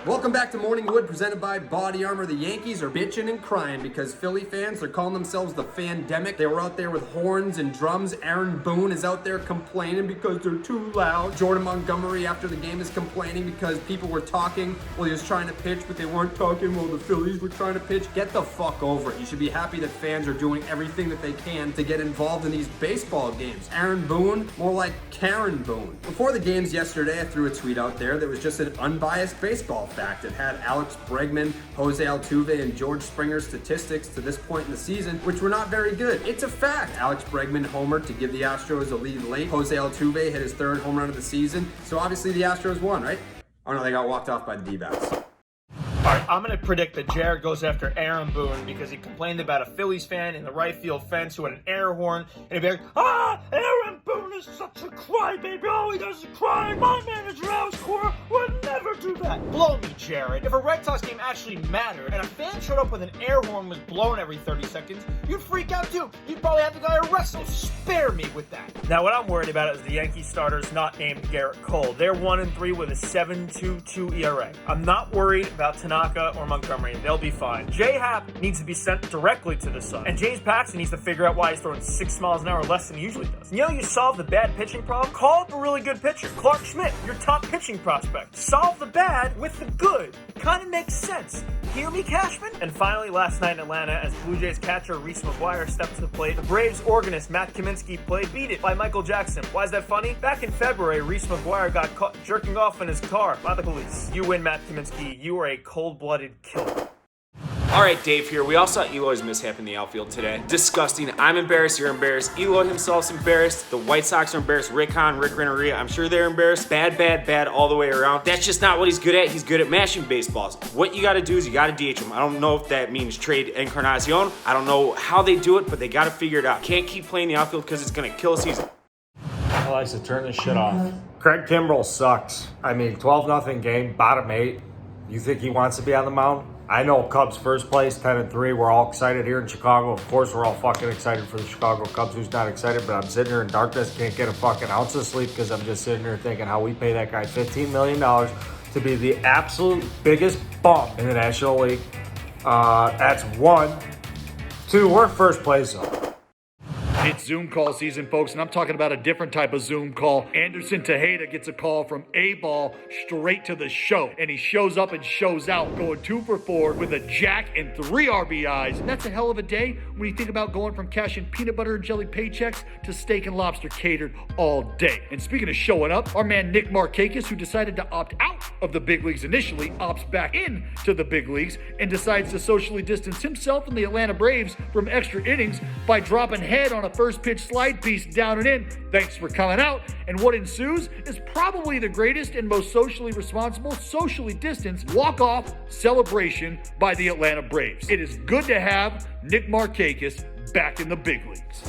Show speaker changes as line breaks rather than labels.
Welcome back to Morning Wood, presented by Body Armor. The Yankees are bitching and crying because Philly fans are calling themselves the Fandemic. They were out there with horns and drums. Aaron Boone is out there complaining because they're too loud. Jordan Montgomery after the game is complaining because people were talking while he was trying to pitch, but they weren't talking while the Phillies were trying to pitch. Get the fuck over it. You should be happy that fans are doing everything that they can to get involved in these baseball games. Aaron Boone, more like Karen Boone. Before the games yesterday, I threw a tweet out there that was just an unbiased baseball fact. It had Alex Bregman, Jose Altuve, and George Springer's statistics to this point in the season, which were not very good. It's a fact. Alex Bregman homered to give the Astros a lead late. Jose Altuve hit his third home run of the season. So obviously the Astros won, right? Oh no, they got walked off by the D-backs.
All right, I'm going to predict that Jared goes after Aaron Boone because he complained about a Phillies fan in the right field fence who had an air horn, and he'd be like, Aaron Boone is such a crybaby. All he does is cry. My manager, Alex Cora, would never do that. Blow me, Jared. If a Red Sox game actually mattered and a fan showed up with an air horn was blown every 30 seconds, you'd freak out too. You'd probably have the guy arrested. Spare me with that. Now, what I'm worried about is the Yankee starters not named Garrett Cole. They're 1-3 with a 7.22 ERA. I'm not worried about Tanaka or Montgomery. They'll be fine. J Happ needs to be sent directly to the sun. And James Paxton needs to figure out why he's throwing 6 miles an hour less than he usually does. You know, you solve the bad pitching problem? Call up a really good pitcher. Clark Schmidt, your top pitching prospect. Solve the bad with the good. Kind of makes sense. Hear me, Cashman? And finally, last night in Atlanta, as Blue Jays catcher Reese McGuire stepped to the plate, the Braves organist Matt Kaminsky played Beat It by Michael Jackson. Why is that funny? Back in February, Reese McGuire got caught jerking off in his car by the police. You win, Matt Kaminsky. You are a cold-blooded killer.
All right, Dave here. We all saw Eloy's mishap in the outfield today. Disgusting. I'm embarrassed. You're embarrassed. Eloy himself's embarrassed. The White Sox are embarrassed. Rick Hahn, Rick Renneria, I'm sure they're embarrassed. Bad all the way around. That's just not what he's good at. He's good at mashing baseballs. What you got to do is you got to DH him. I don't know if that means trade Encarnacion. I don't know how they do it, but they got to figure it out. Can't keep playing the outfield because it's going to kill a season.
I like to turn this shit off. Craig Kimbrell sucks. I mean, 12-0 game, bottom 8. You think he wants to be on the mound? I know Cubs first place, 10-3. We're all excited here in Chicago. Of course, we're all fucking excited for the Chicago Cubs. Who's not excited? But I'm sitting here in darkness, can't get a fucking ounce of sleep because I'm just sitting here thinking how we pay that guy $15 million to be the absolute biggest bum in the National League. That's 1. 2, we're first place though.
It's Zoom call season, folks, and I'm talking about a different type of Zoom call. Anderson Tejeda gets a call from A-Ball straight to the show, and he shows up and shows out, going 2 for 4 with a jack and 3 RBIs. And that's a hell of a day when you think about going from cashing peanut butter and jelly paychecks to steak and lobster catered all day. And speaking of showing up, our man Nick Markakis, who decided to opt out of the big leagues initially, opts back in to the big leagues and decides to socially distance himself and the Atlanta Braves from extra innings by dropping head on a first pitch slide piece down and in. Thanks for coming out. And what ensues is probably the greatest and most socially responsible, socially distanced walk-off celebration by the Atlanta Braves. It is good to have Nick Markakis back in the big leagues.